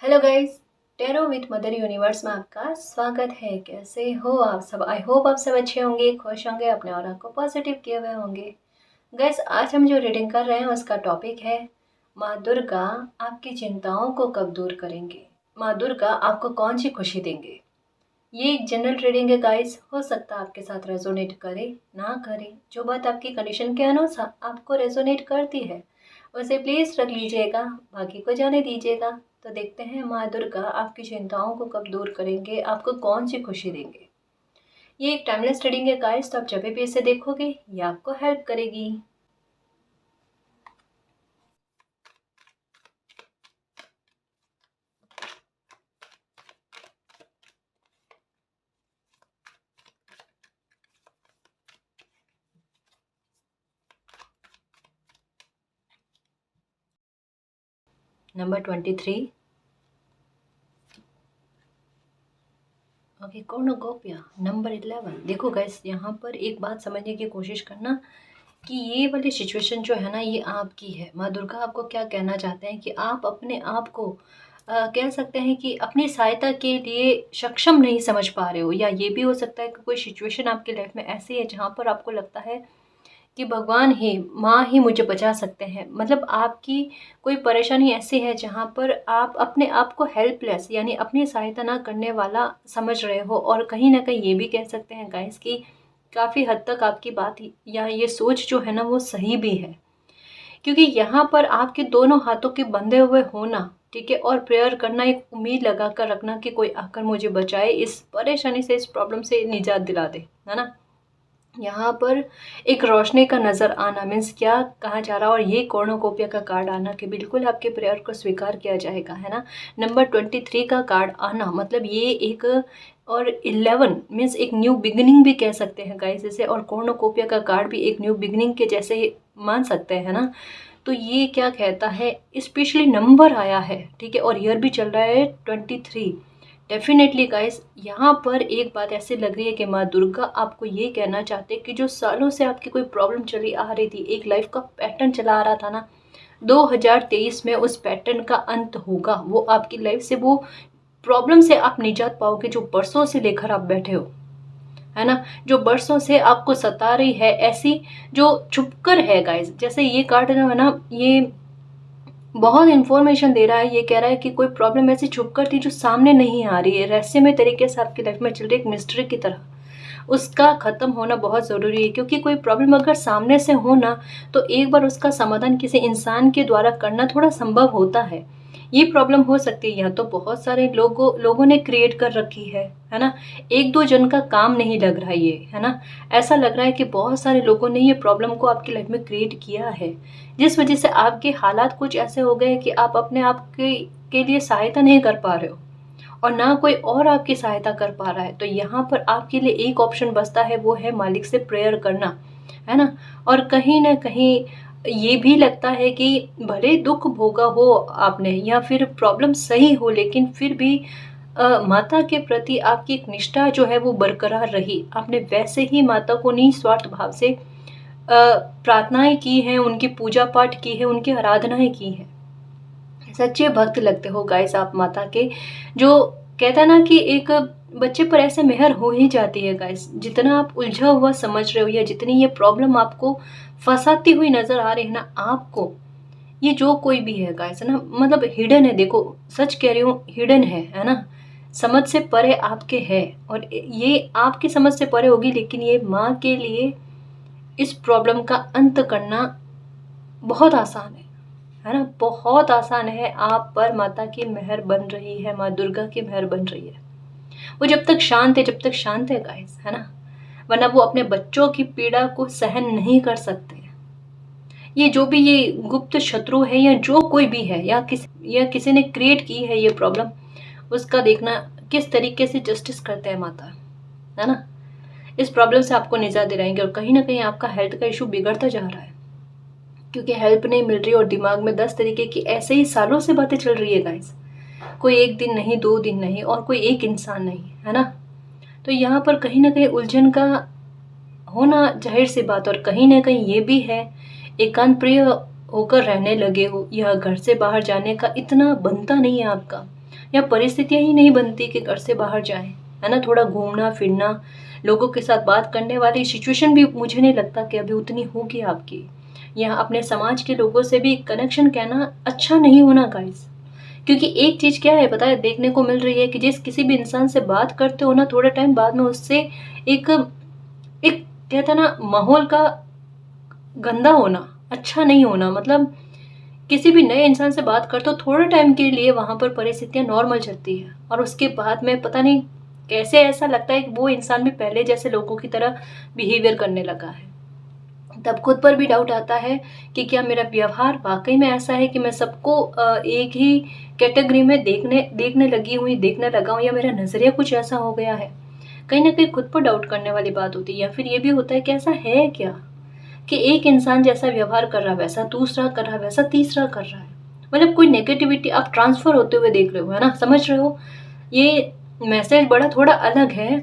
Hello guys, tarot with mother universe में आपका स्वागत है। कैसे हो आप सब? आई होप आप सब अच्छे होंगे, खुश होंगे, अपने ऑरा को पॉजिटिव किए हुए होंगे। गाइस, आज हम जो रीडिंग कर रहे हैं उसका टॉपिक है माँ दुर्गा आपकी चिंताओं को कब दूर करेंगे। माँ दुर्गा आपको कौन सी खुशी देंगे। ये एक जनरल रीडिंग है गाइस, हो सकता है आपके साथ रेजोनेट करे ना करे। जो बात आपकी कंडीशन के अनुसार आपको रेजोनेट करती है उसे प्लीज रख लीजिएगा, बाकी को जाने दीजिएगा। तो देखते हैं माँ दुर्गा आपकी चिंताओं को कब दूर करेंगे, आपको कौन सी खुशी देंगे। ये एक टाइमलेस रीडिंग है गाइस, तो आप जब भी इसे देखोगे ये आपको हेल्प करेगी। नंबर 23। Okay, cornucopia number 11। देखो गैस, यहाँ पर एक बात समझने की कोशिश करना कि ये वाली सिचुएशन जो है ना ये आपकी है। माँ दुर्गा आपको क्या कहना चाहते हैं कि आप अपने आप को कह सकते हैं कि अपनी सहायता के लिए सक्षम नहीं समझ पा रहे हो, या ये भी हो सकता है कि कोई सिचुएशन आपकी लाइफ में ऐसी है जहाँ पर आपको लगता है कि भगवान ही, माँ ही मुझे बचा सकते हैं। मतलब आपकी कोई परेशानी ऐसी है जहाँ पर आप अपने आप को हेल्पलेस यानी अपनी सहायता ना करने वाला समझ रहे हो। और कहीं ना कहीं ये भी कह सकते हैं गाइस कि काफ़ी हद तक आपकी बात या ये सोच जो है ना वो सही भी है, क्योंकि यहाँ पर आपके दोनों हाथों के बंधे हुए होना, ठीक है, और प्रेयर करना, एक उम्मीद लगा कर रखना कि कोई आकर मुझे बचाए, इस परेशानी से, इस प्रॉब्लम से निजात दिला दे, है ना। यहाँ पर एक रोशनी का नज़र आना मीन्स क्या कहा जा रहा है, और ये कॉर्नुकोपिया का कार्ड आना कि बिल्कुल आपके प्रेयर को स्वीकार किया जाएगा, है ना। नंबर 23 का कार्ड आना मतलब ये एक, और 11 मीन्स एक न्यू बिगिनिंग भी कह सकते हैं गाइस इसे, और कॉर्नुकोपिया का कार्ड भी एक न्यू बिगिनिंग के जैसे ही मान सकते हैं ना। तो ये क्या कहता है, स्पेशली नंबर आया है, ठीक है, और ईयर भी चल रहा है 23। डेफिनेटली गाइस, यहाँ पर एक बात ऐसी लग रही है कि माँ दुर्गा आपको ये कहना चाहते हैं कि जो सालों से आपकी कोई प्रॉब्लम चली आ रही थी, एक लाइफ का पैटर्न चला आ रहा था ना, 2023 में उस पैटर्न का अंत होगा। वो आपकी लाइफ से, वो प्रॉब्लम से आप निजात पाओगे जो बरसों से लेकर आप बैठे हो, है ना, जो बरसों से आपको सता रही है, ऐसी जो छुपकर है गाइस। जैसे ये कार्ड है ना, ये बहुत इन्फॉर्मेशन दे रहा है, ये कह रहा है कि कोई प्रॉब्लम ऐसी छुपकर थी जो सामने नहीं आ रही है, रहस्यमय तरीके से आपकी लाइफ में चल रही एक मिस्ट्री की तरह, उसका खत्म होना बहुत ज़रूरी है। क्योंकि कोई प्रॉब्लम अगर सामने से हो ना, तो एक बार उसका समाधान किसी इंसान के द्वारा करना थोड़ा संभव होता है। ये प्रॉब्लम हो सकती है या तो बहुत सारे लोगों ने क्रिएट कर रखी है ना, एक दो जन का काम नहीं लग रहा ये, है ना। ऐसा लग रहा है कि बहुत सारे लोगों ने ये प्रॉब्लम को आपकी लाइफ में क्रिएट किया है, जिस वजह से आपके हालात कुछ ऐसे हो गए कि आप अपने आप के लिए सहायता नहीं कर पा रहे हो, और ना कोई और आपकी सहायता कर पा रहा है। तो यहाँ पर आपके लिए एक ऑप्शन बचता है, वो है मालिक से प्रेयर करना, है ना। और कहीं ना कहीं ये भी लगता है कि भले दुख भोगा हो आपने या फिर प्रॉब्लम सही हो, लेकिन फिर भी माता के प्रति आपकी एक निष्ठा जो है वो बरकरार रही। आपने वैसे ही माता को निस्वार्थ भाव से प्रार्थनाएं की हैं, उनकी पूजा पाठ की है, उनकी आराधनाएं की हैं। सच्चे भक्त लगते हो गाइस आप माता के। जो कहता है ना कि एक बच्चे पर ऐसे मेहर हो ही जाती है गाइस, जितना आप उलझा हुआ समझ रहे हो या जितनी ये प्रॉब्लम आपको फंसाती हुई नजर आ रही है ना आपको, ये जो कोई भी है गाइस, है ना, मतलब हिडन है। देखो, सच कह रही हूँ, हिडन है ना, समझ से परे आपके है। और ये आपकी समझ से परे होगी, लेकिन ये माँ के लिए इस प्रॉब्लम का अंत करना बहुत आसान है ना, बहुत आसान है। आप पर माता की मेहर बन रही है, माँ दुर्गा की मेहर बन रही है। वो जब तक शांत है, जब तक शांत है गाइस, है ना, वरना वो अपने बच्चों की पीड़ा को सहन नहीं कर सकते। ये जो भी ये गुप्त शत्रु है या जो कोई भी है, या किसी ने क्रिएट की है ये प्रॉब्लम, उसका देखना किस तरीके से जस्टिस करते हैं माता, है ना। इस प्रॉब्लम से आपको निजात दिलाएंगे। और कहीं ना कहीं आपका हेल्थ का इशू बिगड़ता जा रहा है, क्योंकि हेल्प नहीं मिल रही और दिमाग में 10 तरीके की ऐसे ही सालों से बातें चल रही है गाइस। कोई एक दिन नहीं, 2 दिन नहीं, और कोई एक इंसान नहीं, है ना। तो यहाँ पर कहीं ना कहीं उलझन का होना जाहिर सी बात। और कहीं ना कहीं ये भी है, एकांत प्रिय होकर रहने लगे हो, यह घर से बाहर जाने का इतना बनता नहीं है आपका। या परिस्थितियाँ ही नहीं बनती कि घर से बाहर जाएं, है ना। थोड़ा घूमना फिरना, लोगों के साथ बात करने वाली सिचुएशन भी मुझे नहीं लगता कि अभी उतनी होगी आपकी। या अपने समाज के लोगों से भी कनेक्शन कहना अच्छा नहीं होना गाइस। क्योंकि एक चीज़ क्या है पता है, देखने को मिल रही है कि जिस किसी भी इंसान से बात करते हो ना, थोड़े टाइम बाद में उससे एक एक कहते हैं ना, माहौल का गंदा होना, अच्छा नहीं होना। मतलब किसी भी नए इंसान से बात करते हो, थोड़े टाइम के लिए वहाँ पर परिस्थितियाँ नॉर्मल चलती है और उसके बाद में पता नहीं कैसे ऐसा लगता है कि वो इंसान भी पहले जैसे लोगों की तरह बिहेवियर करने लगा है। तब खुद पर भी डाउट आता है कि क्या मेरा व्यवहार वाकई में ऐसा है कि मैं सबको एक ही कैटेगरी में देखने लगा हूँ, या मेरा नज़रिया कुछ ऐसा हो गया है। कहीं ना कहीं खुद पर डाउट करने वाली बात होती है। या फिर ये भी होता है कि ऐसा है क्या कि एक इंसान जैसा व्यवहार कर रहा है वैसा दूसरा कर रहा है, वैसा तीसरा कर रहा है। मतलब कोई नेगेटिविटी आप ट्रांसफर होते हुए देख रहे हो, है ना, समझ रहे हो। ये मैसेज बड़ा थोड़ा अलग है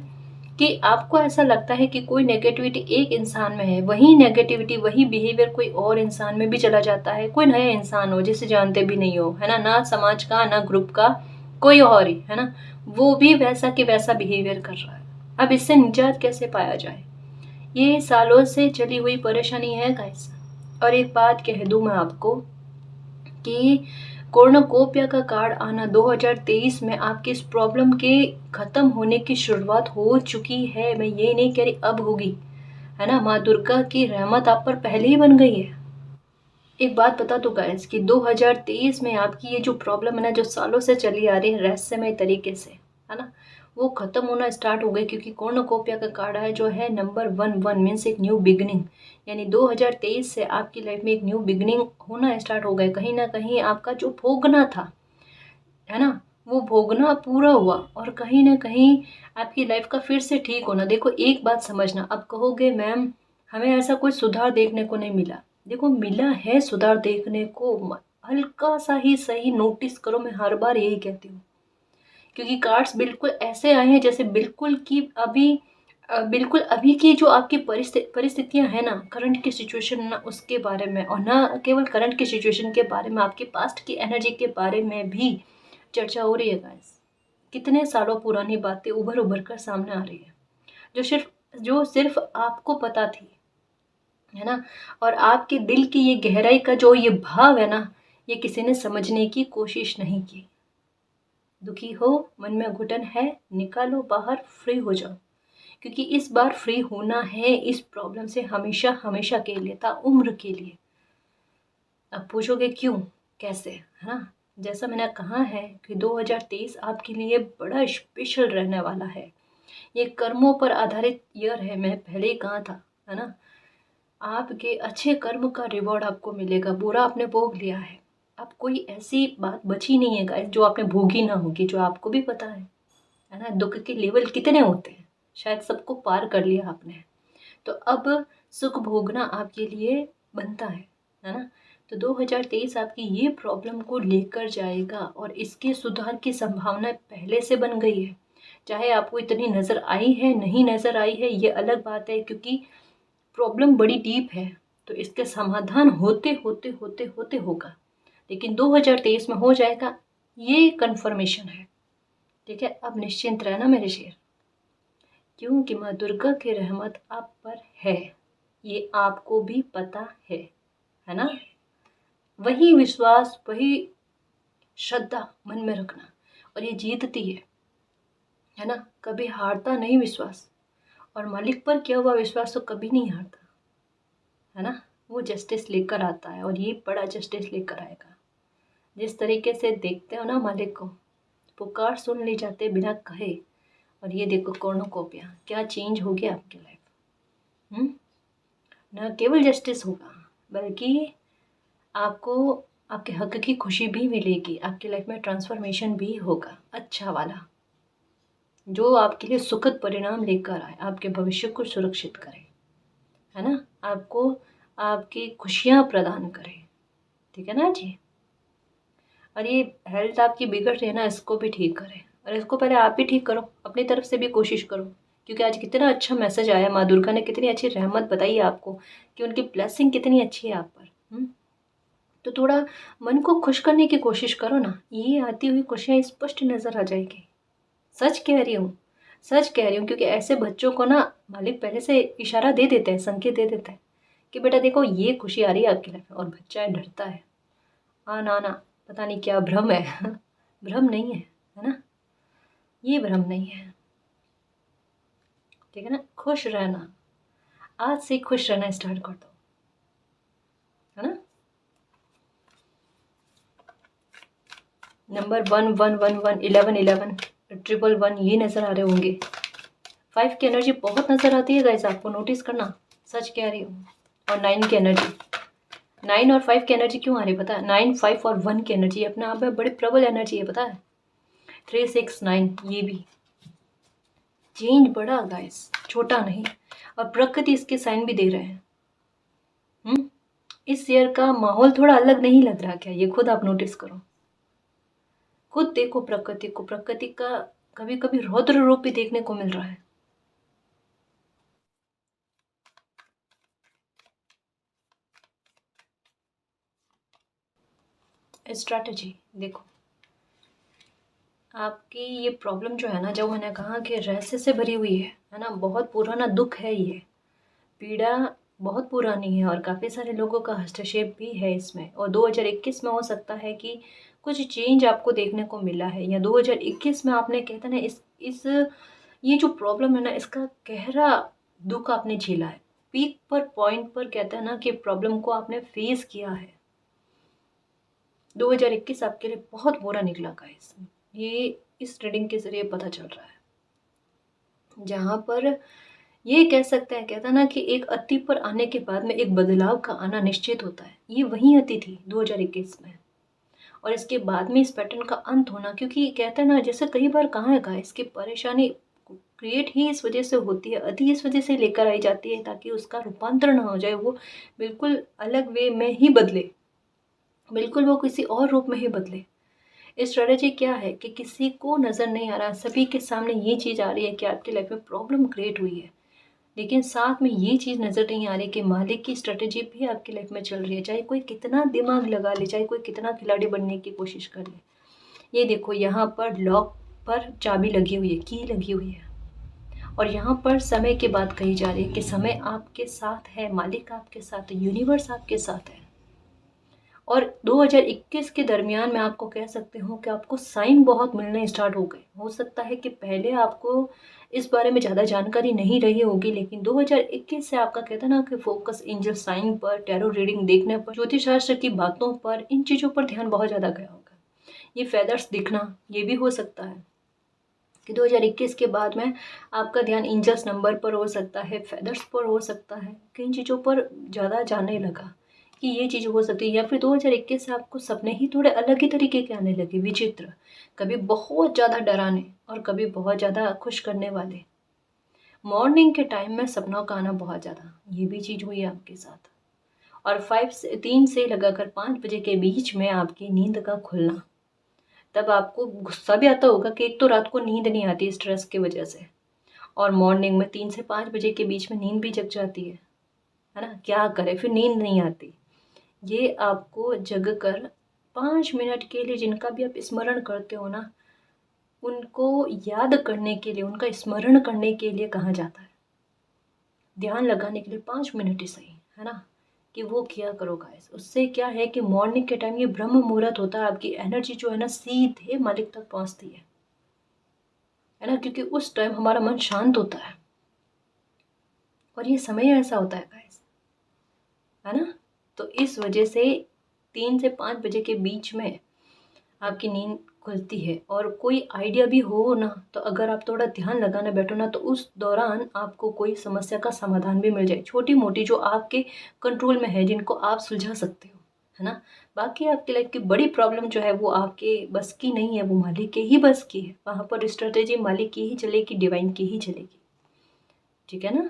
कि आपको ऐसा लगता है कि कोई नेगेटिविटी एक इंसान में है, वही नेगेटिविटी वही बिहेवियर कोई और इंसान में भी चला जाता है। कोई नया इंसान हो जिसे जानते भी नहीं हो, है ना, ना समाज का ना ग्रुप का, कोई और ही, है ना, वो भी वैसा कि वैसा बिहेवियर कर रहा है। अब इससे निजात कैसे पाया जाए, ये सालों से चली हुई परेशानी है गाइस। और एक बात कह दूं मैं आपको कि कॉर्नुकोपिया का कार्ड आना 2023 में आपकी इस प्रॉब्लम के खत्म होने की शुरुआत हो चुकी है। मैं ये नहीं कह रही अब होगी, है ना। माँ दुर्गा की रहमत आप पर पहले ही बन गई है। एक बात बता दूं गाइस कि 2023 में आपकी ये जो प्रॉब्लम है ना, जो सालों से चली आ रही है रहस्यमय तरीके से, है ना, वो खत्म होना स्टार्ट हो गई। क्योंकि कॉर्नुकोपिया का कार्ड है जो है नंबर 11 मीन्स एक न्यू बिगनिंग। यानी 2023 से आपकी लाइफ में एक न्यू बिगनिंग होना स्टार्ट हो गए। कहीं ना कहीं आपका जो भोगना था, है ना, वो भोगना पूरा हुआ और कहीं ना कहीं आपकी लाइफ का फिर से ठीक होना। देखो एक बात समझना, अब कहोगे मैम हमें ऐसा कोई सुधार देखने को नहीं मिला। देखो मिला है सुधार देखने को, हल्का सा ही सही नोटिस करो। मैं हर बार यही कहती हूँ क्योंकि कार्ड्स बिल्कुल ऐसे आए हैं जैसे बिल्कुल अभी की जो आपकी परिस्थितियां है ना, करंट की सिचुएशन ना, उसके बारे में, और ना केवल करंट की सिचुएशन के बारे में, आपके पास्ट की एनर्जी के बारे में भी चर्चा हो रही है गाइस। कितने सालों पुरानी बातें उभर उभर कर सामने आ रही है जो सिर्फ आपको पता थी, है ना। और आपके दिल की ये गहराई का जो ये भाव है ना, ये किसी ने समझने की कोशिश नहीं की। दुखी हो, मन में घुटन है, निकालो बाहर, फ्री हो जाओ। क्योंकि इस बार फ्री होना है इस प्रॉब्लम से, हमेशा हमेशा के लिए, ता उम्र के लिए। अब पूछोगे क्यों कैसे, है ना। जैसा मैंने कहा है कि 2023 आपके लिए बड़ा स्पेशल रहने वाला है। ये कर्मों पर आधारित ईयर है, मैं पहले ही कहा था, है ना। आपके अच्छे कर्म का रिवॉर्ड आपको मिलेगा। बुरा आपने भोग लिया है, अब कोई ऐसी बात बची नहीं है गाइस जो आपने भोगी ना होगी, जो आपको भी पता है ना। दुख के लेवल कितने होते हैं, शायद सबको पार कर लिया आपने। तो अब सुख भोगना आपके लिए बनता है ना। तो 2023 आपकी ये प्रॉब्लम को लेकर जाएगा और इसके सुधार की संभावना पहले से बन गई है। चाहे आपको इतनी नज़र आई है नहीं नज़र आई है ये अलग बात है, क्योंकि प्रॉब्लम बड़ी डीप है। तो इसके समाधान होते होते होते होते होगा, लेकिन 2023 में हो जाएगा, ये कंफर्मेशन है। ठीक है, अब निश्चिंत रहना मेरे शेर, क्योंकि माँ दुर्गा की रहमत आप पर है, ये आपको भी पता है ना। वही विश्वास, वही श्रद्धा मन में रखना, और ये जीतती है ना। कभी हारता नहीं विश्वास, और मालिक पर किया हुआ विश्वास तो कभी नहीं हारता, है ना। वो जस्टिस लेकर आता है और ये बड़ा जस्टिस लेकर आएगा। जिस तरीके से देखते हो ना मालिक को, पुकार सुन ली जाते बिना कहे। और ये देखो कॉर्नुकोपिया, क्या चेंज हो गया आपकी लाइफ। न केवल जस्टिस होगा, बल्कि आपको आपके हक की खुशी भी मिलेगी। आपकी लाइफ में ट्रांसफॉर्मेशन भी होगा, अच्छा वाला, जो आपके लिए सुखद परिणाम लेकर आए, आपके भविष्य को सुरक्षित करे, है ना, आपको आपकी खुशियाँ प्रदान करे। ठीक है ना जी। और ये हेल्थ आपकी बिगड़ रही है ना, इसको भी ठीक करें। और इसको पहले आप भी ठीक करो, अपनी तरफ से भी कोशिश करो। क्योंकि आज कितना अच्छा मैसेज आया, माँ दुर्गा ने कितनी अच्छी रहमत बताई आपको कि उनकी ब्लेसिंग कितनी अच्छी है आप पर। तो थोड़ा मन को खुश करने की कोशिश करो ना, ये आती हुई खुशियाँ स्पष्ट नज़र आ जाएगी। सच कह रही हूँ, सच कह रही हूँ, क्योंकि ऐसे बच्चों को ना मालिक पहले से इशारा दे देते हैं, संकेत दे देते हैं कि बेटा देखो ये खुशी आ रही है आपकी लाइफ में, और बच्चा डरता है। ना ना, पता नहीं क्या भ्रम है भ्रम नहीं है ना, ये भ्रम नहीं है। ठीक है ना, खुश रहना, आज से खुश रहना स्टार्ट कर दो, है ना। नंबर 1111 1111 111 ये नज़र आ रहे होंगे। 5 की एनर्जी बहुत नज़र आती है गाइस, आपको नोटिस करना, सच कह रही हूँ। और 9 की एनर्जी, 9 और 5 की एनर्जी क्यों आ रही है पता है? 9, 5 और 1 की एनर्जी अपने आप में बड़ी प्रबल एनर्जी है, पता है। 3, 6, 9 ये भी चेंज बड़ा गाइस, छोटा नहीं। और प्रकृति इसके साइन भी दे रहे हैं। इस ईयर का माहौल थोड़ा अलग नहीं लग रहा क्या? ये खुद आप नोटिस करो, खुद देखो प्रकृति को, प्रकृति का कभी कभी रौद्र रूप भी देखने को मिल रहा है। स्ट्रैटेजी देखो, आपकी ये प्रॉब्लम जो है ना, जब मैंने कहा कि रहस्य से भरी हुई है ना, बहुत पुराना दुख है ये, पीड़ा बहुत पुरानी है, और काफ़ी सारे लोगों का हस्तक्षेप भी है इसमें। और 2021 में हो सकता है कि कुछ चेंज आपको देखने को मिला है, या 2021 में आपने कहते ना इस ये जो प्रॉब्लम है ना, इसका गहरा दुख आपने झेला है, पीक पर पॉइंट पर कहते हैं ना कि प्रॉब्लम को आपने फेस किया है। 2021 आपके लिए बहुत बुरा निकला गाइस, ये इस रीडिंग के ज़रिए पता चल रहा है। जहाँ पर ये कह सकते हैं, कहता ना कि एक अति पर आने के बाद में एक बदलाव का आना निश्चित होता है। ये वही अति थी 2021 में, और इसके बाद में इस पैटर्न का अंत होना, क्योंकि कहते हैं ना, जैसे कई बार कहा है गाइस कि परेशानी क्रिएट ही इस वजह से होती है, अति इस वजह से लेकर आई जाती है ताकि उसका रूपांतरण ना हो जाए, वो बिल्कुल अलग वे में ही बदले, बिल्कुल वो किसी और रूप में ही बदले। स्ट्रेटेजी क्या है कि किसी को नज़र नहीं आ रहा, सभी के सामने ये चीज़ आ रही है कि आपकी लाइफ में प्रॉब्लम क्रिएट हुई है, लेकिन साथ में ये चीज़ नज़र नहीं आ रही कि मालिक की स्ट्रेटेजी भी आपकी लाइफ में चल रही है, चाहे कोई कितना दिमाग लगा ले, चाहे कोई कितना खिलाड़ी बनने की कोशिश कर ले। ये देखो, यहाँ पर लॉक पर चाबी लगी हुई है, की लगी हुई है, और यहाँ पर समय की बात कही जा रही है कि समय आपके साथ है, मालिक आपके साथ है, यूनिवर्स आपके साथ है। और 2021 के दरमियान मैं आपको कह सकती हूँ कि आपको साइन बहुत मिलने स्टार्ट हो गए। हो सकता है कि पहले आपको इस बारे में ज़्यादा जानकारी नहीं रही होगी, लेकिन 2021 से आपका कहता ना कि फोकस एंजल साइन पर, टैरो रीडिंग देखने पर, ज्योतिष शास्त्र की बातों पर, इन चीज़ों पर ध्यान बहुत ज़्यादा गया होगा। ये फेदर्स दिखना, ये भी हो सकता है कि 2021 के बाद में आपका ध्यान एंजल्स नंबर पर हो सकता है, फेदर्स पर हो सकता है, किन चीज़ों पर ज़्यादा जानने लगा कि ये चीज़ हो सकती है। या फिर 2021 से आपको सपने ही थोड़े अलग ही तरीके के आने लगे, विचित्र, कभी बहुत ज़्यादा डराने और कभी बहुत ज़्यादा खुश करने वाले। मॉर्निंग के टाइम में सपनों का आना बहुत ज़्यादा, ये भी चीज़ हुई है आपके साथ। और 3 से लगाकर 5 बजे के बीच में आपकी नींद का खुलना, तब आपको गुस्सा भी आता होगा कि एक तो रात को नींद नहीं आती स्ट्रेस की वजह से, और मॉर्निंग में 3 से 5 बजे के बीच में नींद भी जग जाती है ना। क्या करें फिर, नींद नहीं आती। ये आपको जग कर 5 मिनट के लिए, जिनका भी आप स्मरण करते हो ना, उनको याद करने के लिए, उनका स्मरण करने के लिए कहा जाता है। ध्यान लगाने के लिए 5 मिनट ही सही, है ना, कि वो किया करो गाइस। उससे क्या है कि मॉर्निंग के टाइम ये ब्रह्म मुहूर्त होता है, आपकी एनर्जी जो है ना सीधे मालिक तक पहुंचती है ना, क्योंकि उस टाइम हमारा मन शांत होता है, और ये समय ऐसा होता है गाइस, है ना। तो इस वजह से 3 से 5 बजे के बीच में आपकी नींद खुलती है। और कोई आइडिया भी हो ना, तो अगर आप थोड़ा ध्यान लगाने बैठो ना, तो उस दौरान आपको कोई समस्या का समाधान भी मिल जाए, छोटी मोटी, जो आपके कंट्रोल में है, जिनको आप सुलझा सकते हो, है ना। बाकी आपकी लाइफ की बड़ी प्रॉब्लम जो है वो आपके बस की नहीं है, वो मालिक के ही बस की है। वहाँ पर स्ट्रेटेजी मालिक की ही चलेगी, डिवाइन की ही चलेगी, ठीक है ना।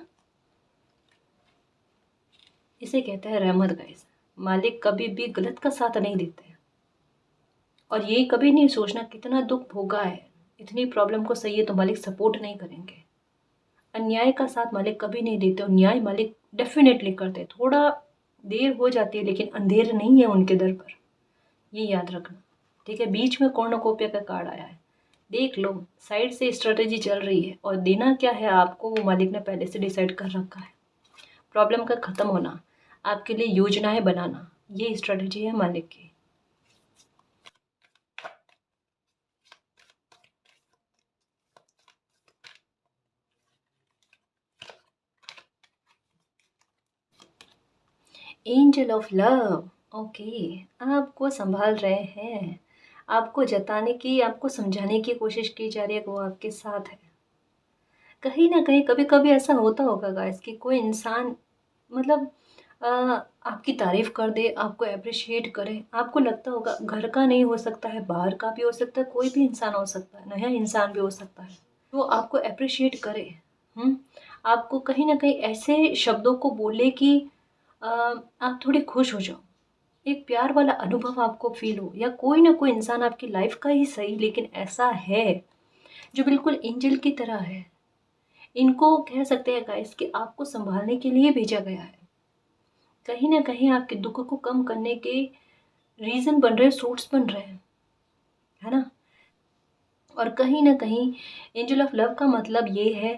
इसे कहते हैं रहमत गाइस। मालिक कभी भी गलत का साथ नहीं देते हैं, और ये कभी नहीं सोचना कितना दुख भोगा है, इतनी प्रॉब्लम को सही है तो मालिक सपोर्ट नहीं करेंगे। अन्याय का साथ मालिक कभी नहीं देते, और न्याय मालिक डेफिनेटली करते। थोड़ा देर हो जाती है लेकिन अंधेर नहीं है उनके दर पर, ये याद रखना। ठीक है, बीच में कॉर्नोकोपिया का कार्ड आया है, देख लो साइड से स्ट्रेटेजी चल रही है और देना क्या है आपको वो मालिक ने पहले से डिसाइड कर रखा है। प्रॉब्लम का ख़त्म होना, आपके लिए योजनाएं बनाना, ये स्ट्रेटेजी है मालिक की। एंजल ऑफ लव, ओके, आपको संभाल रहे हैं, आपको जताने की, आपको समझाने की कोशिश की जा रही है कि वो आपके साथ है। कहीं ना कहीं कभी कभी ऐसा होता होगा गाइस कि कोई इंसान मतलब आपकी तारीफ कर दे, आपको अप्रिशिएट करे, आपको लगता होगा घर का नहीं हो सकता है, बाहर का भी हो सकता है, कोई भी इंसान हो सकता है, नया इंसान भी हो सकता है, वो आपको अप्रिशिएट करे। हम्म, आपको कहीं ना कहीं ऐसे शब्दों को बोले कि आप थोड़े खुश हो जाओ, एक प्यार वाला अनुभव आपको फील हो, या कोई ना कोई इंसान आपकी लाइफ का ही सही लेकिन ऐसा है जो बिल्कुल एंजल की तरह है। इनको कह सकते हैं गाइस कि आपको संभालने के लिए भेजा गया है, कहीं ना कहीं आपके दुख को कम करने के रीजन बन रहे हैं, सोर्स बन रहे हैं, है ना। और कहीं ना कहीं एंजल ऑफ लव का मतलब ये है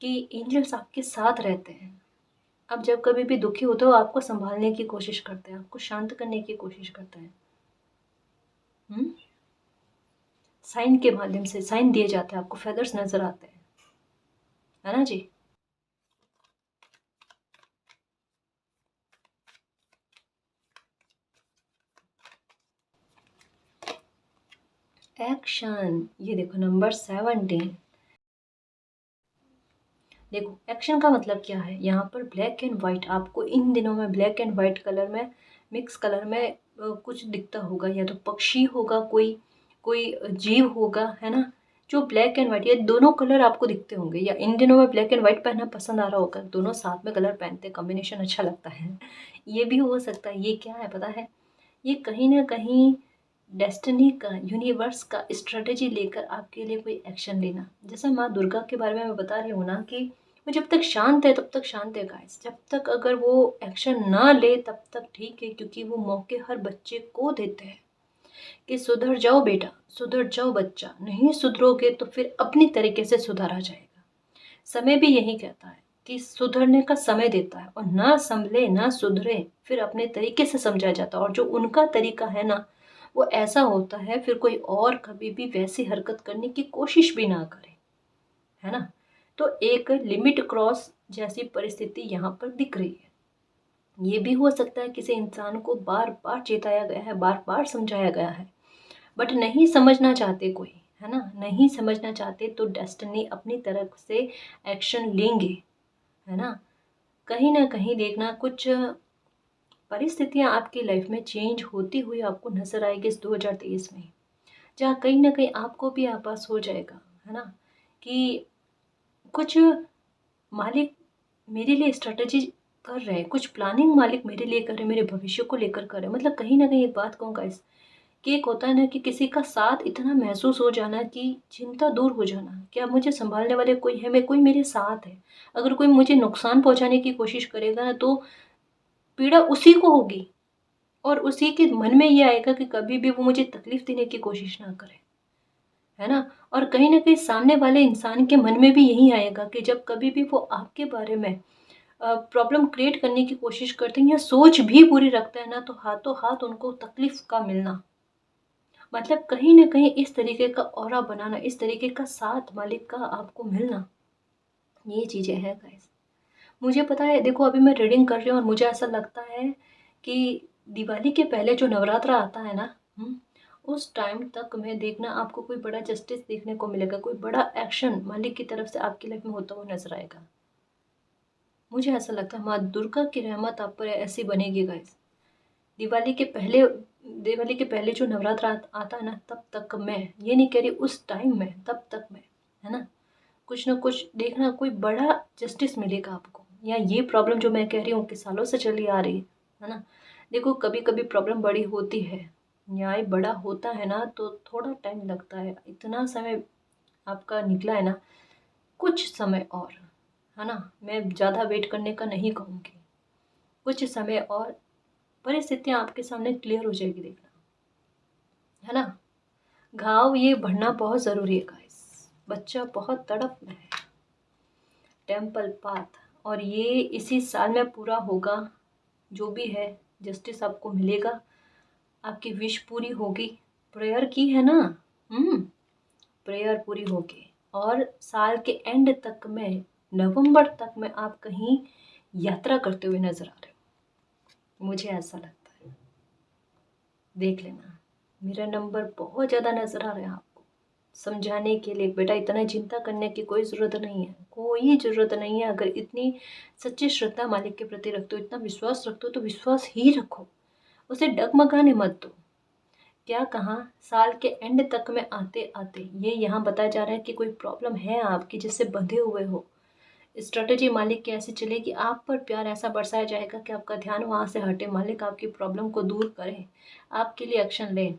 कि एंजल्स आपके साथ रहते हैं। आप जब कभी भी दुखी होते हो आपको संभालने की कोशिश करते हैं, आपको शांत करने की कोशिश करते हैं। हम्म, साइन के माध्यम से साइन दिए जाते हैं, आपको फेदर्स नजर आते हैं, है ना जी। एक्शन, ये देखो नंबर 17। देखो एक्शन का मतलब क्या है, यहाँ पर ब्लैक एंड वाइट, आपको इन दिनों में ब्लैक एंड वाइट कलर में, मिक्स कलर में कुछ दिखता होगा, या तो पक्षी होगा, कोई कोई जीव होगा, है ना। जो ब्लैक एंड वाइट, ये दोनों कलर आपको दिखते होंगे, या इन दिनों में ब्लैक एंड वाइट पहनना पसंद आ रहा होगा, दोनों साथ में कलर पहनते, कॉम्बिनेशन अच्छा लगता है। ये भी हो सकता है। ये क्या है पता है, ये कहीं ना कहीं डेस्टिनी का, यूनिवर्स का स्ट्रेटेजी लेकर आपके लिए कोई एक्शन लेना। जैसे माँ दुर्गा के बारे में मैं बता रही हूँ ना कि वो जब तक शांत है तब तक शांत है गाइस, जब तक अगर वो एक्शन ना ले तब तक ठीक है, क्योंकि वो मौके हर बच्चे को देते हैं कि सुधर जाओ बेटा, सुधर जाओ बच्चा, नहीं सुधरोगे तो फिर अपनी तरीके से सुधारा जाएगा। समय भी यही कहता है कि सुधरने का समय देता है, और ना संभले ना सुधरे फिर अपने तरीके से समझा जाता है, और जो उनका तरीका है ना वो ऐसा होता है फिर कोई और कभी भी वैसी हरकत करने की कोशिश भी ना करे, है ना। तो एक लिमिट क्रॉस जैसी परिस्थिति यहाँ पर दिख रही है। ये भी हो सकता है किसी इंसान को बार बार चेताया गया है, बार बार समझाया गया है, बट नहीं समझना चाहते कोई, है ना, नहीं समझना चाहते, तो डेस्टिनी अपनी तरफ से एक्शन लेंगे, है ना। कहीं ना कहीं देखना कुछ परिस्थितियां आपकी लाइफ में चेंज होती हुई आपको नजर आएगी इस 2023 में, जहाँ कहीं ना कहीं आपको भी आभास हो जाएगा, है ना, कि कुछ मालिक मेरे लिए स्ट्रेटेजी कर रहे हैं, कुछ प्लानिंग मालिक मेरे लिए कर रहे हैं, मेरे भविष्य को लेकर कर रहे हैं। मतलब कहीं ना कहीं एक बात कहूँ गाइस, कि एक होता है ना कि किसी का साथ इतना महसूस हो जाना कि चिंता दूर हो जाना, क्या मुझे संभालने वाले कोई है, मैं कोई मेरे साथ है। अगर कोई मुझे नुकसान पहुंचाने की कोशिश करेगा ना तो पीड़ा उसी को होगी, और उसी के मन में ये आएगा कि कभी भी वो मुझे तकलीफ देने की कोशिश ना करे, है ना। और कहीं ना कहीं सामने वाले इंसान के मन में भी यही आएगा कि जब कभी भी वो आपके बारे में प्रॉब्लम क्रिएट करने की कोशिश करते हैं या सोच भी बुरी रखते हैं ना, तो हाथों हाथ उनको तकलीफ का मिलना, मतलब कहीं ना कहीं इस तरीके का ऑरा बनाना, इस तरीके का साथ मालिक का आपको मिलना, ये चीज़ें हैं गाइस। मुझे पता है, देखो अभी मैं रीडिंग कर रही हूँ और मुझे ऐसा लगता है कि दिवाली के पहले जो नवरात्र आता है ना, उस टाइम तक में देखना आपको कोई बड़ा जस्टिस देखने को मिलेगा, कोई बड़ा एक्शन मालिक की तरफ से आपकी लाइफ में होता हुआ नजर आएगा। मुझे ऐसा लगता है माँ दुर्गा की रहमत आप पर ऐसी बनेगी गाइस। दिवाली के पहले, दिवाली के पहले जो नवरात्र आता है ना, तब तक मैं ये नहीं कह रही उस टाइम में, तब तक मैं, है ना, कुछ ना कुछ देखना, कोई बड़ा जस्टिस मिलेगा आपको। या ये प्रॉब्लम जो मैं कह रही हूँ कि सालों से चली आ रही है ना, देखो कभी कभी प्रॉब्लम बड़ी होती है, न्याय बड़ा होता है ना तो थोड़ा टाइम लगता है, इतना समय आपका निकला है ना, कुछ समय और, है ना, मैं ज़्यादा वेट करने का नहीं कहूँगी, कुछ समय और परिस्थितियाँ आपके सामने क्लियर हो जाएगी, देखना, है ना। घाव ये बढ़ना बहुत ज़रूरी है गाइस। बच्चा बहुत तड़प में है। टेम्पल पाथ, और ये इसी साल में पूरा होगा। जो भी है जस्टिस आपको मिलेगा, आपकी विश पूरी होगी। प्रेयर की है ना, प्रेयर पूरी होगी। और साल के एंड तक में, नवंबर तक में आप कहीं यात्रा करते हुए नजर आ रहे हो, मुझे ऐसा लगता है। देख लेना, मेरा नंबर बहुत ज़्यादा नजर आ रहा है आपको समझाने के लिए। बेटा इतना चिंता करने की कोई ज़रूरत नहीं है, कोई ज़रूरत नहीं है। अगर इतनी सच्ची श्रद्धा मालिक के प्रति रखते हो, इतना विश्वास रखते हो, तो विश्वास ही रखो, उसे डगमगाने मत दो। क्या कहाँ, साल के एंड तक में आते आते ये यहाँ बताया जा रहा है कि कोई प्रॉब्लम है आपकी जिससे बंधे हुए हो। स्ट्रेटजी मालिक की ऐसी चलेगी, आप पर प्यार ऐसा बरसाया जाएगा कि आपका ध्यान वहाँ से हटे, मालिक आपकी प्रॉब्लम को दूर करें, आपके लिए एक्शन लें।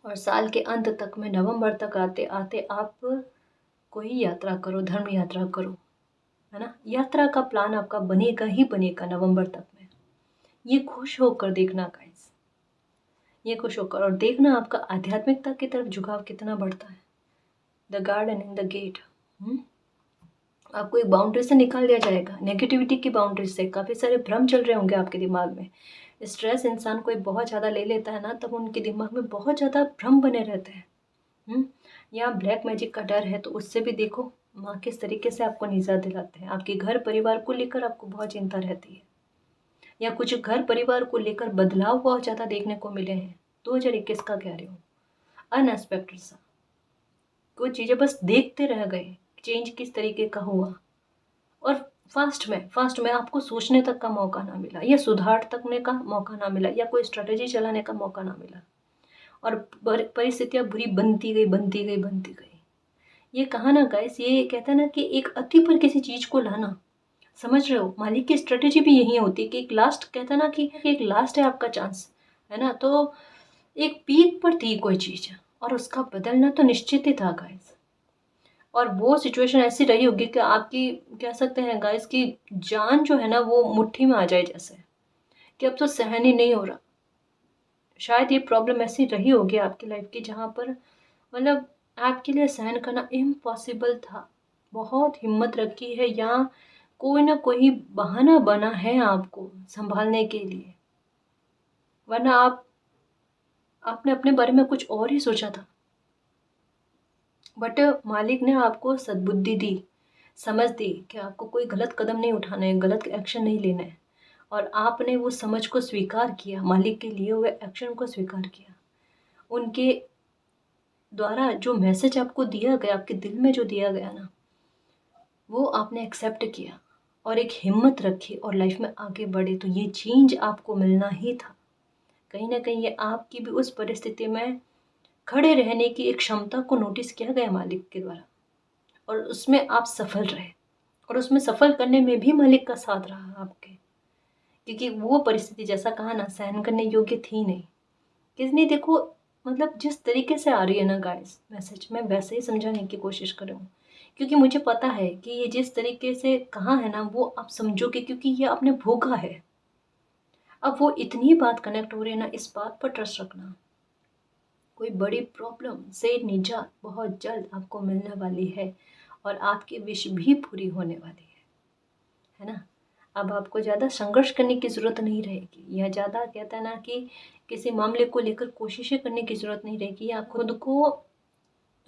और साल के अंत तक में, नवंबर तक आते आते आप कोई यात्रा करो, धर्म यात्रा करो, है ना। यात्रा का प्लान आपका बनेगा ही बनेगा नवंबर तक में। ये खुश होकर देखना गाइस, ये खुश होकर, और देखना आपका आध्यात्मिकता की तरफ झुकाव कितना बढ़ता है। The garden in the gate, आपको एक बाउंड्री से निकाल दिया जाएगा, नेगेटिविटी की बाउंड्री से। काफ़ी सारे भ्रम चल रहे होंगे आपके दिमाग में। स्ट्रेस इंसान कोई बहुत ज़्यादा ले लेता है ना, तब उनके दिमाग में बहुत ज़्यादा भ्रम बने रहते हैं। या ब्लैक मैजिक का डर है, तो उससे भी देखो माँ किस तरीके से आपको निजात दिलाते हैं। आपके घर परिवार को लेकर आपको बहुत चिंता रहती है, या कुछ घर परिवार को लेकर बदलाव बहुत ज़्यादा देखने को मिले हैं। 2021 का कह रही हूँ, अनएक्सपेक्टेड सा कुछ चीज़ें बस देखते रह गए, चेंज किस तरीके का हुआ। और फास्ट में आपको सोचने तक का मौका ना मिला, या सुधार तकने का मौका ना मिला, या कोई स्ट्रेटेजी चलाने का मौका ना मिला। और परिस्थितियाँ बुरी बनती गई। ये कहा ना गाइस, ये कहता है ना कि एक अति पर किसी चीज़ को लाना, समझ रहे हो। मालिक की स्ट्रेटेजी भी यही होती है कि एक लास्ट, कहता है ना कि एक लास्ट है आपका चांस, है ना। तो एक पीक पर थी कोई चीज़, और उसका बदलना तो निश्चित ही था गाइस। और वो सिचुएशन ऐसी रही होगी कि आपकी, कह सकते हैं गाइस, कि जान जो है ना वो मुट्ठी में आ जाए, जैसे कि अब तो सहन ही नहीं हो रहा। शायद ये प्रॉब्लम ऐसी रही होगी आपकी लाइफ की जहाँ पर मतलब आपके लिए सहन करना इम्पॉसिबल था। बहुत हिम्मत रखी है, या कोई ना कोई बहाना बना है आपको संभालने के लिए, वरना आपने अपने बारे में कुछ और ही सोचा था। बट मालिक ने आपको सद्बुद्धि दी, समझ दी कि आपको कोई गलत कदम नहीं उठाना है, गलत एक्शन नहीं लेना है। और आपने वो समझ को स्वीकार किया, मालिक के लिए हुए एक्शन को स्वीकार किया। उनके द्वारा जो मैसेज आपको दिया गया, आपके दिल में जो दिया गया ना, वो आपने एक्सेप्ट किया और एक हिम्मत रखी और लाइफ में आगे बढ़े। तो ये चेंज आपको मिलना ही था। कहीं ना कहीं ये आपकी भी उस परिस्थिति में खड़े रहने की एक क्षमता को नोटिस किया गया मालिक के द्वारा, और उसमें आप सफल रहे। और उसमें सफल करने में भी मालिक का साथ रहा आपके, क्योंकि वो परिस्थिति, जैसा कहा ना, सहन करने योग्य थी नहीं। किसने, देखो मतलब जिस तरीके से आ रही है ना गाइस मैसेज, मैं वैसे ही समझाने की कोशिश कर रही हूँ, क्योंकि मुझे पता है कि ये जिस तरीके से कहा है ना वो आप समझोगे, क्योंकि ये आपने भोगा है। अब वो इतनी बात कनेक्ट हो रही है ना, इस बात पर ट्रस्ट रखना, कोई बड़ी प्रॉब्लम से निजात बहुत जल्द आपको मिलने वाली है, और आपकी विश भी पूरी होने वाली है ना। अब आपको ज़्यादा संघर्ष करने की ज़रूरत नहीं रहेगी, या ज़्यादा, कहता है ना कि किसी मामले को लेकर कोशिशें करने की ज़रूरत नहीं रहेगी, या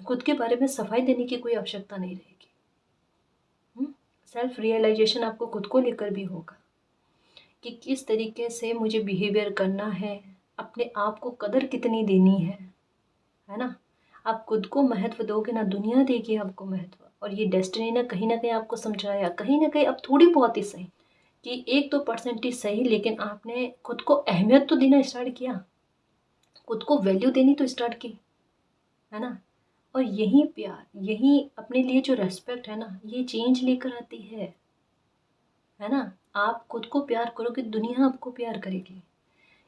खुद के बारे में सफाई देने की कोई आवश्यकता नहीं रहेगी। सेल्फ रियलाइजेशन आपको खुद को लेकर भी होगा कि किस तरीके से मुझे बिहेवियर करना है, अपने आप को कदर कितनी देनी है ना। आप खुद को महत्व दोगे ना, दुनिया देगी आपको महत्व। और ये डेस्टिनी ने कहीं ना कहीं आपको समझाया, कहीं ना कहीं अब थोड़ी बहुत ही सही, कि 1-2% ही सही, लेकिन आपने खुद को अहमियत तो देना स्टार्ट किया, खुद को वैल्यू देनी तो स्टार्ट की, है ना। और यही प्यार, यही अपने लिए जो रेस्पेक्ट है ना, ये चेंज लेकर आती है ना। आप खुद को प्यार करोगे, दुनिया आपको प्यार करेगी।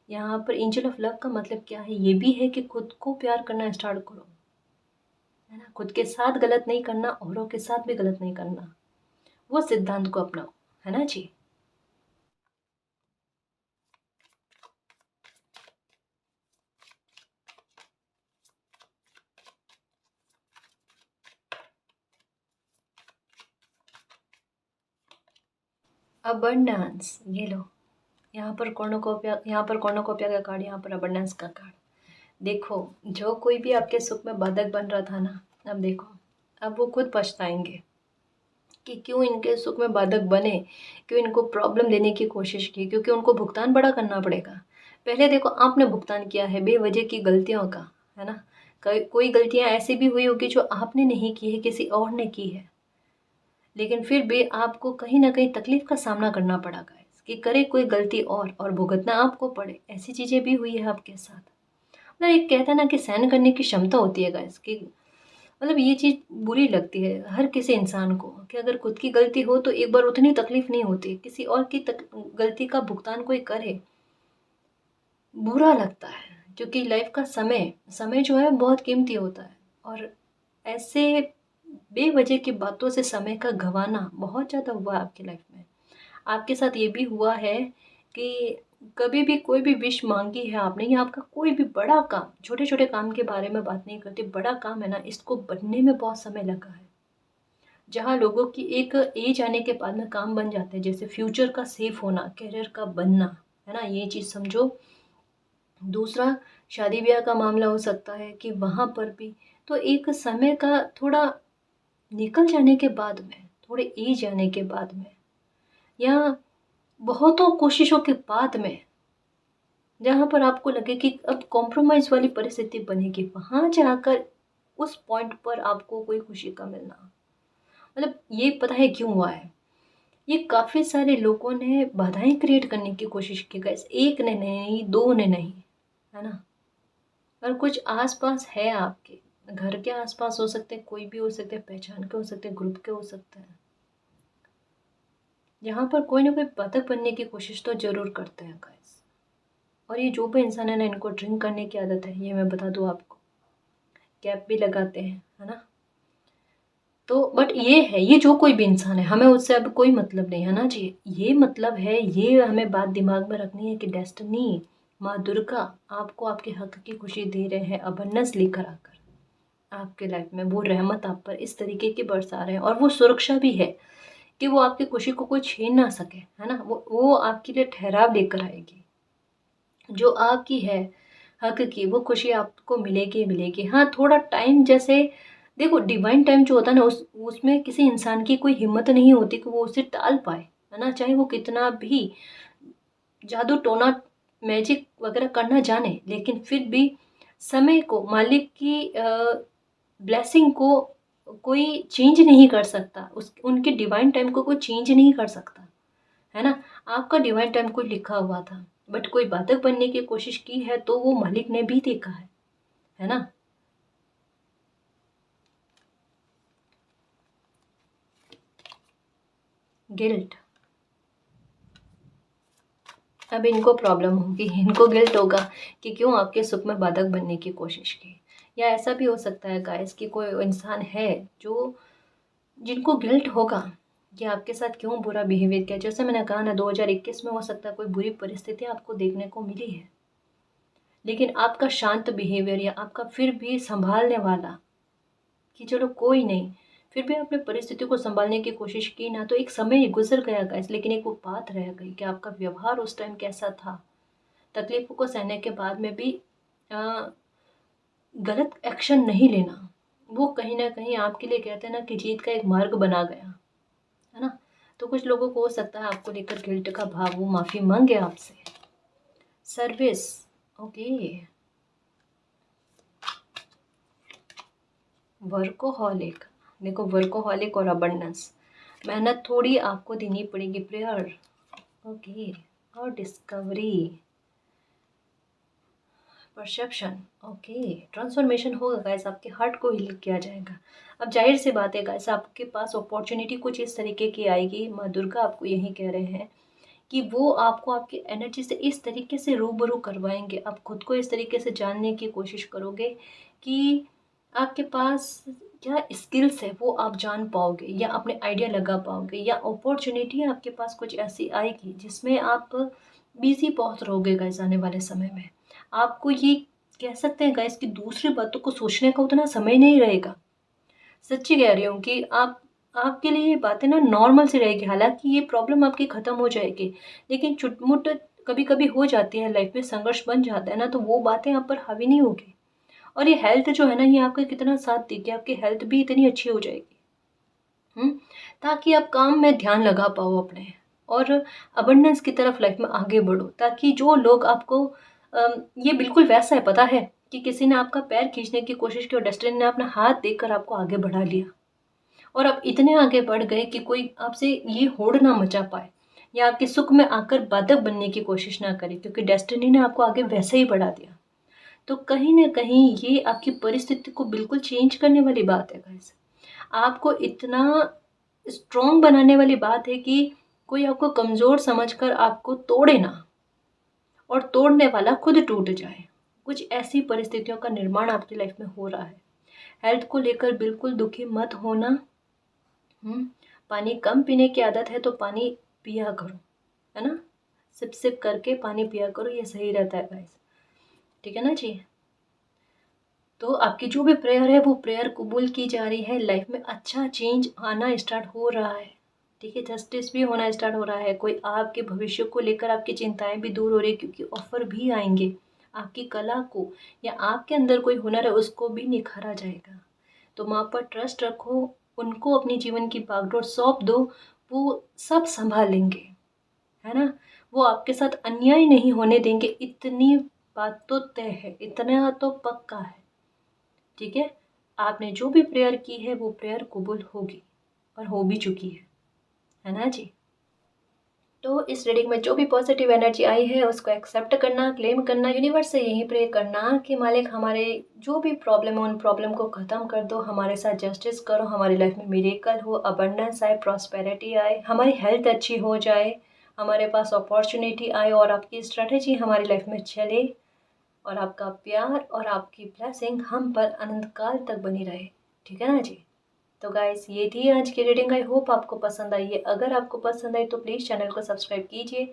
यहाँ पर एंजल ऑफ लव का मतलब क्या है, ये भी है कि खुद को प्यार करना स्टार्ट करो, है ना। खुद के साथ गलत नहीं करना, औरों के साथ भी गलत नहीं करना, वो सिद्धांत को अपनाओ, है ना जी। अबंडेंस, ये लो। यहाँ पर कॉर्नोकोपिया का कार्ड, यहाँ पर अबंडेंस का कार्ड। देखो, जो कोई भी आपके सुख में बाधक बन रहा था ना, अब देखो, अब वो खुद पछताएंगे कि क्यों इनके सुख में बाधक बने, क्यों इनको प्रॉब्लम देने की कोशिश की, क्योंकि उनको भुगतान बड़ा करना पड़ेगा। पहले देखो, आपने भुगतान किया है बेवजह की गलतियों का, है ना। कोई गलतियां ऐसी भी हुई होगी जो आपने नहीं की है, किसी और ने की है, लेकिन फिर भी आपको कहीं ना कहीं तकलीफ का सामना करना पड़ा गाइस, कि करे कोई गलती और भुगतना आपको पड़े। ऐसी चीज़ें भी हुई है आपके साथ। मतलब एक कहता है ना कि सहन करने की क्षमता होती है गाइस, कि मतलब ये चीज़ बुरी लगती है हर किसी इंसान को, कि अगर खुद की गलती हो तो एक बार उतनी तकलीफ नहीं होती, किसी और की गलती का भुगतान कोई करे, बुरा लगता है। क्योंकि लाइफ का समय समय जो है बहुत कीमती होता है, और ऐसे बेवजह की बातों से समय का गंवाना बहुत ज़्यादा हुआ है आपकी लाइफ में। आपके साथ ये भी हुआ है कि कभी भी कोई भी विश मांगी है आपने, या आपका कोई भी बड़ा काम, छोटे छोटे काम के बारे में बात नहीं करती, बड़ा काम है ना, इसको बनने में बहुत समय लगा है। जहाँ लोगों की एक एज आने के बाद में काम बन जाते हैं, जैसे फ्यूचर का सेफ होना, करियर का बनना, है ना, ये चीज़ समझो। दूसरा, शादी ब्याह का मामला हो सकता है कि वहाँ पर भी तो एक समय का थोड़ा निकल जाने के बाद में, थोड़े एज आने के बाद में, या बहुतों कोशिशों के बाद में, जहाँ पर आपको लगे कि अब कॉम्प्रोमाइज़ वाली परिस्थिति बनेगी, वहाँ जाकर उस पॉइंट पर आपको कोई खुशी का मिलना, मतलब ये पता है क्यों हुआ है। ये काफ़ी सारे लोगों ने बाधाएं क्रिएट करने की कोशिश की गाइस, एक ने नहीं, दो ने नहीं, है ना। और कुछ आस-पास है आपके, घर के आस-पास हो सकते हैं, कोई भी हो सकते हैं, पहचान के हो सकते हैं, ग्रुप के हो सकते हैं, यहाँ पर कोई ना कोई बाधक बनने की कोशिश तो ज़रूर करते हैं गाइस। और ये जो भी इंसान है ना, इनको ड्रिंक करने की आदत है, ये मैं बता दूँ आपको। कैप भी लगाते हैं, है ना। तो बट ये है, ये जो कोई भी इंसान है, हमें उससे अब कोई मतलब नहीं है ना जी। ये मतलब है, ये हमें बात दिमाग में रखनी है कि डेस्टिनी, माँ दुर्गा आपको आपके हक की खुशी दे रहे हैं, अबंडेंस लेकर आकर आपके लाइफ में। वो रहमत आप पर इस तरीके की बरसा रहे हैं, और वो सुरक्षा भी है कि वो आपकी खुशी को कोई छीन ना सके, है ना। वो आपके लिए ठहराव लेकर आएगी, जो आपकी है हक की, वो खुशी आपको मिलेगी मिलेगी। हाँ, थोड़ा टाइम, जैसे देखो डिवाइन टाइम जो होता है ना, उसमें किसी इंसान की कोई हिम्मत नहीं होती कि वो उसे टाल पाए, है ना। चाहे वो कितना भी जादू टोना मैजिक वगैरह करना जाने, लेकिन फिर भी समय को, मालिक की ब्लेसिंग को कोई चेंज नहीं कर सकता, उस उनके डिवाइन टाइम को कोई चेंज नहीं कर सकता, है ना। आपका डिवाइन टाइम कोई लिखा हुआ था, बट कोई बाधक बनने की कोशिश की है तो वो मालिक ने भी देखा है ना। गिल्ट, अब इनको प्रॉब्लम होगी, इनको गिल्ट होगा कि क्यों आपके सुख में बाधक बनने की कोशिश की। या ऐसा भी हो सकता है गाइस कि कोई इंसान है जो, जिनको गिल्ट होगा कि आपके साथ क्यों बुरा बिहेवियर किया। जैसे मैंने कहा ना, 2021 में हो सकता है कोई बुरी परिस्थिति आपको देखने को मिली है, लेकिन आपका शांत बिहेवियर, या आपका फिर भी संभालने वाला, कि चलो कोई नहीं, फिर भी आपने परिस्थिति को संभालने की कोशिश की ना, तो एक समय गुजर गया गाइस, लेकिन एक वो बात रह गई कि आपका व्यवहार उस टाइम कैसा था। तकलीफ़ों को सहने के बाद में भी अ, गलत एक्शन नहीं लेना, वो कहीं न कहीं आपके लिए कहते हैं ना कि जीत का एक मार्ग बना गया, है ना। तो कुछ लोगों को हो सकता है आपको लेकर गिल्ट का भाव, वो माफ़ी माँगे आपसे। Service, okay. वर्कोहॉलिक, देखो वर्कोहॉलिक और अबंडेंस, मेहनत थोड़ी आपको देनी पड़ेगी, प्रेयर, ओके। और डिस्कवरी, परसेप्शन, ओके। ट्रांसफॉर्मेशन होगा गाइस, आपके हार्ट को हील किया जाएगा। अब जाहिर सी बात है गाइस, आपके पास अपॉर्चुनिटी कुछ इस तरीके की आएगी, माँ दुर्गा आपको यही कह रहे हैं कि वो आपको आपकी एनर्जी से इस तरीके से रूबरू करवाएंगे, आप खुद को इस तरीके से जानने की कोशिश करोगे कि आपके पास क्या स्किल्स है, वो आप जान पाओगे, या अपने आइडिया लगा पाओगे, या अपॉर्चुनिटी आपके पास कुछ ऐसी आएगी जिसमें आप बिजी बहुत रहोगे गाइस आने वाले समय में। आपको ये कह सकते हैं गाइस कि दूसरी बातों को सोचने का उतना समय नहीं रहेगा। सच्ची कह रही हूँ कि आप आपके लिए ये बातें ना नॉर्मल सी रहेगी, हालाँकि ये प्रॉब्लम आपकी ख़त्म हो जाएगी, लेकिन चुट-मुट कभी-कभी हो जाती है, लाइफ़ में संघर्ष बन जाता है ना, तो वो बातें आप पर हावी नहीं होगी। और ये हेल्थ जो है ना, ये आपका कितना साथ देगी, आपकी हेल्थ भी इतनी अच्छी हो जाएगी। हुँ? ताकि आप काम में ध्यान लगा पाओ अपने, और अबंडेंस की तरफ लाइफ़ में आगे बढ़ो, ताकि जो लोग आपको ये बिल्कुल वैसा है, पता है कि किसी ने आपका पैर खींचने की कोशिश की और डेस्टिनी ने अपना हाथ देकर आपको आगे बढ़ा लिया। और आप इतने आगे बढ़ गए कि कोई आपसे ये होड़ ना मचा पाए, या आपके सुख में आकर बाधक बनने की कोशिश ना करे, क्योंकि डेस्टिनी ने आपको आगे वैसे ही बढ़ा दिया। तो कहीं न कहीं ये आपकी परिस्थिति को बिल्कुल चेंज करने वाली बात है गाइस। आपको इतना स्ट्रॉन्ग बनाने वाली बात है कि कोई आपको कमज़ोर समझकर आपको तोड़े ना, और तोड़ने वाला खुद टूट जाए। कुछ ऐसी परिस्थितियों का निर्माण आपकी लाइफ में हो रहा है। हेल्थ को लेकर बिल्कुल दुखी मत होना। हुँ, पानी कम पीने की आदत है तो पानी पिया करो, है ना? सिप-सिप करके पानी पिया करो, ये सही रहता है गाइस। ठीक है ना जी? तो आपकी जो भी प्रेयर है वो प्रेयर कबूल की जा रही है, लाइफ में अच्छा चेंज आना स्टार्ट हो रहा है। ठीक है, जस्टिस भी होना स्टार्ट हो रहा है, कोई आपके भविष्य को लेकर आपकी चिंताएं भी दूर हो रही है, क्योंकि ऑफर भी आएंगे। आपकी कला को या आपके अंदर कोई हुनर है उसको भी निखारा जाएगा। तो माँ पर ट्रस्ट रखो, उनको अपनी जीवन की बागडोर सौंप दो, वो सब संभाल लेंगे, है ना? वो आपके साथ अन्याय नहीं होने देंगे, इतनी बात तो तय है, इतना तो पक्का है। ठीक है, आपने जो भी प्रेयर की है वो प्रेयर कबूल होगी, और हो भी चुकी है ना जी? तो इस रीडिंग में जो भी पॉजिटिव एनर्जी आई है उसको एक्सेप्ट करना, क्लेम करना, यूनिवर्स से यही प्रे करना कि मालिक हमारे जो भी प्रॉब्लम है उन प्रॉब्लम को ख़त्म कर दो, हमारे साथ जस्टिस करो, हमारी लाइफ में मिरेकल हो, अबंडेंस आए, प्रॉस्पेरिटी आए, हमारी हेल्थ अच्छी हो जाए, हमारे पास अपॉर्चुनिटी आए, और आपकी स्ट्रेटेजी हमारी लाइफ में चले, और आपका प्यार और आपकी ब्लेसिंग हम पर अनंत काल तक बनी रहे। ठीक है ना जी? तो गाइस ये थी आज की रीडिंग, आई होप आपको पसंद आई है। अगर आपको पसंद आई तो प्लीज़ चैनल को सब्सक्राइब कीजिए,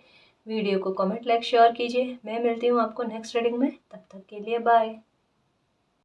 वीडियो को कमेंट लाइक शेयर कीजिए। मैं मिलती हूँ आपको नेक्स्ट रीडिंग में, तब तक के लिए बाय।